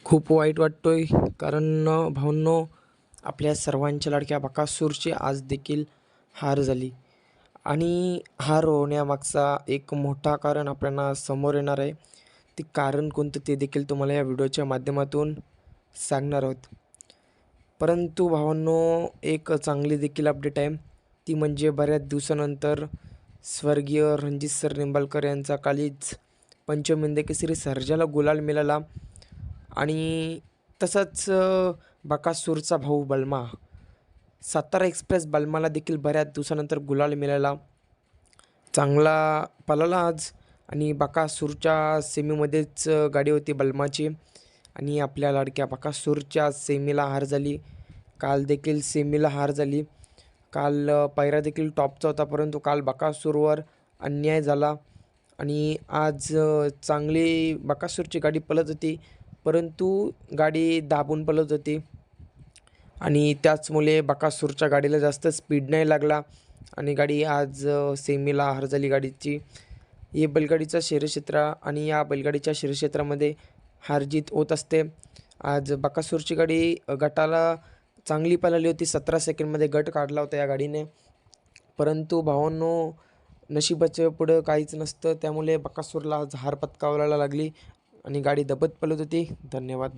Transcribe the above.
खूप वाईट वाटतोय कारण भावनो आपल्या सर्वांच्या लाडक्या बकासूरची आज देखील हार झाली आणि हार होण्यामागचा एक मोठा कारण आपल्याला समोर येणार आहे. ते कारण कोणतं ते देखील तुम्हाला या व्हिडिओच्या माध्यमातून सांगणार आहोत. परंतु भावांनो, एक चांगली देखील अपडेट आहे. ती म्हणजे बऱ्याच दिवसानंतर स्वर्गीय रणजित सर निंबाळकर यांचा कालीच पंचम हिंद केसरी सर्जाला गुलाल मिळाला आणि तसंच बकासूरचा भाऊ बलमा सातारा एक्सप्रेस बलमाला देखील बऱ्याच दिवसानंतर गुलाल मिळाला. चांगला पळाला आज आणि बकासूरच्या सेमीमध्येच गाडी होती बलमाची आणि आपल्या लाडक्या बकासूरच्या सेमीला हार झाली. काल देखील सेमीला हार झाली. काल पायरा देखील टॉपचा होता, परंतु काल बकासूरवर अन्याय झाला आणि आज चांगली बकासूरची गाडी पळत होती, परंतु गाडी दाबून पळत होती आणि त्याचमुळे बकासूरच्या गाडीला जास्त स्पीड नाही लागला आणि गाडी आज सेमीला हार झाली गाडीची. हे बैलगाडीचं शर्यतक्षेत्र आणि या बैलगाडीच्या शर्यतक्षेत्रामध्ये हारजीत होत असते. आज बकासूरची गाडी गटाला चांगली पळाली होती. 17 सेकंडमध्ये गट काढला होता या गाडीने, परंतु भावांनो, नशिबाच्या पुढं काहीच नसतं. त्यामुळे बकासूरला आज हार पत्करायला लागली आणि गाडी दबत पळत होती. धन्यवाद.